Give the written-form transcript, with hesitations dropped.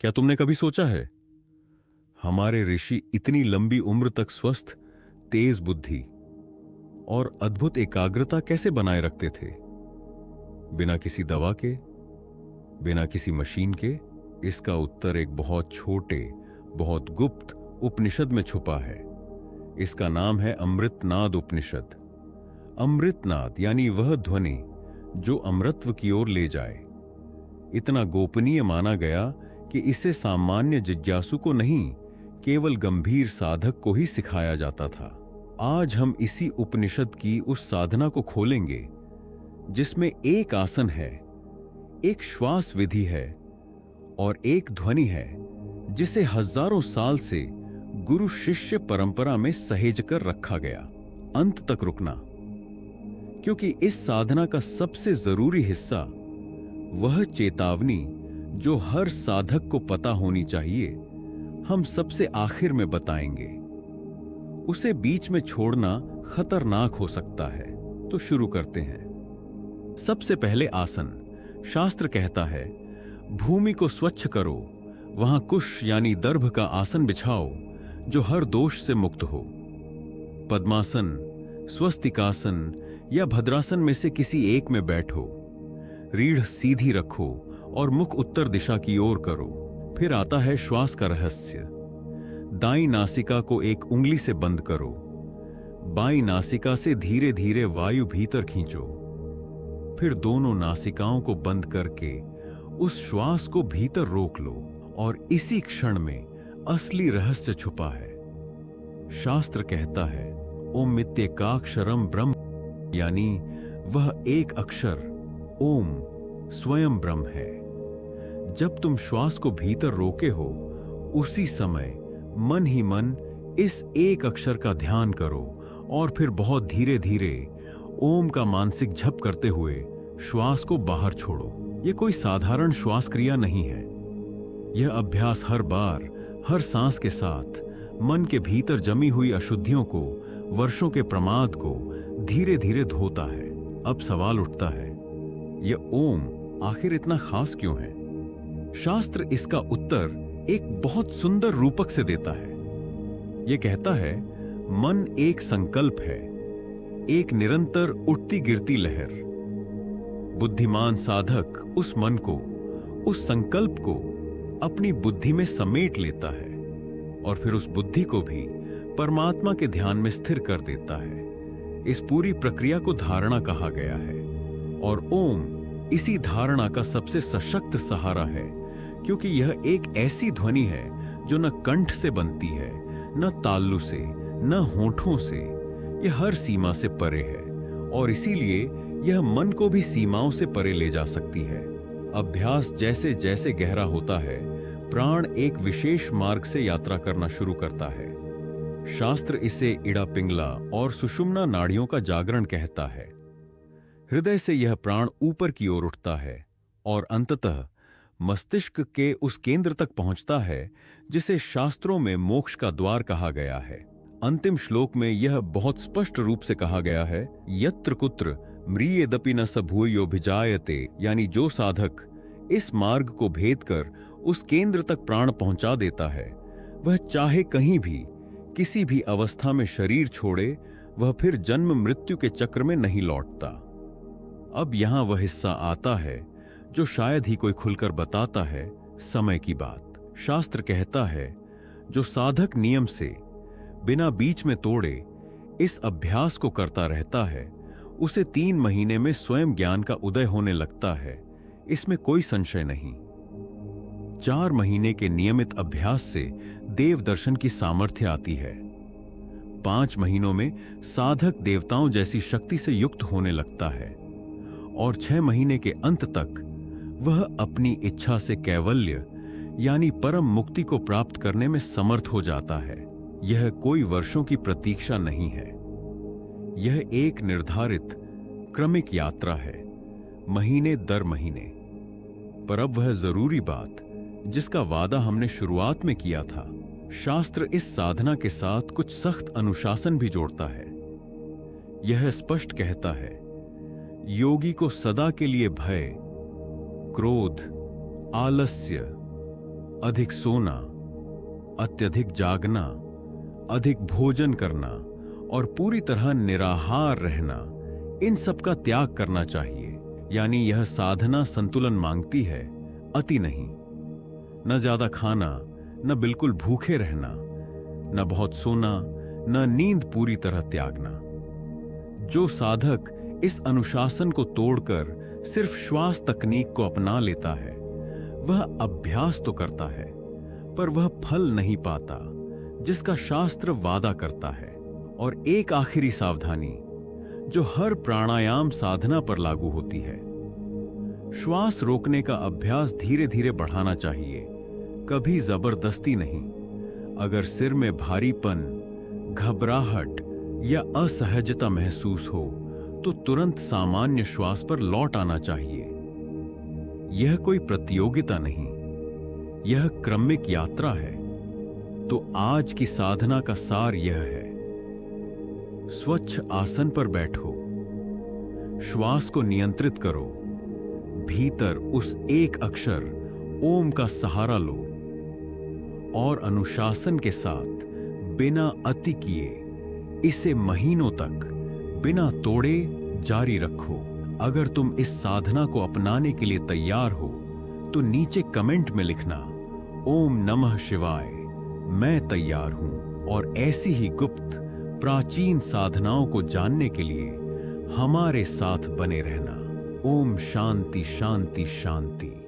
क्या तुमने कभी सोचा है हमारे ऋषि इतनी लंबी उम्र तक स्वस्थ, तेज बुद्धि और अद्भुत एकाग्रता कैसे बनाए रखते थे? बिना किसी दवा के, बिना किसी मशीन के? इसका उत्तर एक बहुत छोटे, बहुत गुप्त उपनिषद में छुपा है। इसका नाम है अमृतनाद उपनिषद। अमृतनाद यानी वह ध्वनि जो अमृतत्व की ओर ले जाए। इतना गोपनीय माना गया कि इसे सामान्य जिज्ञासु को नहीं, केवल गंभीर साधक को ही सिखाया जाता था। आज हम इसी उपनिषद की उस साधना को खोलेंगे जिसमें एक आसन है, एक श्वास विधि है और एक ध्वनि है जिसे हजारों साल से गुरु शिष्य परंपरा में सहेज कर रखा गया। अंत तक रुकना, क्योंकि इस साधना का सबसे जरूरी हिस्सा, वह चेतावनी जो हर साधक को पता होनी चाहिए, हम सबसे आखिर में बताएंगे। उसे बीच में छोड़ना खतरनाक हो सकता है। तो शुरू करते हैं। सबसे पहले आसन। शास्त्र कहता है, भूमि को स्वच्छ करो, वहां कुश यानी दर्भ का आसन बिछाओ जो हर दोष से मुक्त हो। पद्मासन, स्वस्तिकासन या भद्रासन में से किसी एक में बैठो। रीढ़ सीधी रखो और मुख उत्तर दिशा की ओर करो। फिर आता है श्वास का रहस्य। दाईं नासिका को एक उंगली से बंद करो। बाईं नासिका से धीरे धीरे वायु भीतर खींचो। फिर दोनों नासिकाओं को बंद करके उस श्वास को भीतर रोक लो और इसी क्षण में असली रहस्य छुपा है। शास्त्र कहता है, ओम मित्येकाक्षरम ब्रह्म, यानी वह एक अक्षर ओम स्वयं ब्रह्म है। जब तुम श्वास को भीतर रोके हो, उसी समय मन ही मन इस एक अक्षर का ध्यान करो और फिर बहुत धीरे धीरे ओम का मानसिक जप करते हुए श्वास को बाहर छोड़ो। यह कोई साधारण श्वास क्रिया नहीं है। यह अभ्यास हर बार, हर सांस के साथ मन के भीतर जमी हुई अशुद्धियों को, वर्षों के प्रमाद को धीरे धीरे धोता है। अब सवाल उठता है, यह ओम आखिर इतना खास क्यों है? शास्त्र इसका उत्तर एक बहुत सुंदर रूपक से देता है। यह कहता है, मन एक संकल्प है, एक निरंतर उठती गिरती लहर। बुद्धिमान साधक उस मन को, उस संकल्प को अपनी बुद्धि में समेट लेता है और फिर उस बुद्धि को भी परमात्मा के ध्यान में स्थिर कर देता है। इस पूरी प्रक्रिया को धारणा कहा गया है और ओम इसी धारणा का सबसे सशक्त सहारा है, क्योंकि यह एक ऐसी ध्वनि है जो न कंठ से बनती है, न ताल्लु से, न होठों से। यह हर सीमा से परे है और इसीलिए यह मन को भी सीमाओं से परे ले जा सकती है। अभ्यास जैसे जैसे गहरा होता है, प्राण एक विशेष मार्ग से यात्रा करना शुरू करता है। शास्त्र इसे इड़ा पिंगला और सुषुम्ना नाड़ियों का जागरण कहता है। हृदय से यह प्राण ऊपर की ओर उठता है और अंततः मस्तिष्क के उस केंद्र तक पहुंचता है जिसे शास्त्रों में मोक्ष का द्वार कहा गया है। अंतिम श्लोक में यह बहुत स्पष्ट रूप से कहा गया है, यत्र कुत्र म्रियेदपि न स भूयोभिजायते, यानी जो साधक इस मार्ग को भेद कर उस केंद्र तक प्राण पहुंचा देता है, वह चाहे कहीं भी, किसी भी अवस्था में शरीर छोड़े, वह फिर जन्म मृत्यु के चक्र में नहीं लौटता। अब यहां वह हिस्सा आता है जो शायद ही कोई खुलकर बताता है, समय की बात। शास्त्र कहता है, जो साधक नियम से बिना बीच में तोड़े इस अभ्यास को करता रहता है, उसे 3 महीने में स्वयं ज्ञान का उदय होने लगता है। इसमें कोई संशय नहीं। 4 महीने के नियमित अभ्यास से देव दर्शन की सामर्थ्य आती है। 5 महीनों में साधक देवताओं जैसी शक्ति से युक्त होने लगता है और 6 महीने के अंत तक वह अपनी इच्छा से कैवल्य यानी परम मुक्ति को प्राप्त करने में समर्थ हो जाता है। यह कोई वर्षों की प्रतीक्षा नहीं है। यह एक निर्धारित क्रमिक यात्रा है, महीने दर महीने। पर अब वह जरूरी बात जिसका वादा हमने शुरुआत में किया था, शास्त्र इस साधना के साथ कुछ सख्त अनुशासन भी जोड़ता है। यह स्पष्ट कहता है, योगी को सदा के लिए भय, क्रोध, आलस्य, अधिक सोना, अत्यधिक जागना, अधिक भोजन करना और पूरी तरह निराहार रहना, इन सब का त्याग करना चाहिए। यानी यह साधना संतुलन मांगती है, अति नहीं। न ज्यादा खाना, न बिल्कुल भूखे रहना, न बहुत सोना, न नींद पूरी तरह त्यागना। जो साधक इस अनुशासन को तोड़कर सिर्फ श्वास तकनीक को अपना लेता है, वह अभ्यास तो करता है, पर वह फल नहीं पाता जिसका शास्त्र वादा करता है। और एक आखिरी सावधानी जो हर प्राणायाम साधना पर लागू होती है, श्वास रोकने का अभ्यास धीरे धीरे बढ़ाना चाहिए, कभी जबरदस्ती नहीं। अगर सिर में भारीपन, घबराहट या असहजता महसूस हो तो तुरंत सामान्य श्वास पर लौट आना चाहिए। यह कोई प्रतियोगिता नहीं, यह क्रमिक यात्रा है। तो आज की साधना का सार यह है: स्वच्छ आसन पर बैठो, श्वास को नियंत्रित करो, भीतर उस एक अक्षर ओम का सहारा लो और अनुशासन के साथ बिना अति किए इसे महीनों तक बिना तोड़े जारी रखो। अगर तुम इस साधना को अपनाने के लिए तैयार हो तो नीचे कमेंट में लिखना, ओम नमः शिवाय, मैं तैयार हूं। और ऐसी ही गुप्त प्राचीन साधनाओं को जानने के लिए हमारे साथ बने रहना। ओम शांति शांति शांति।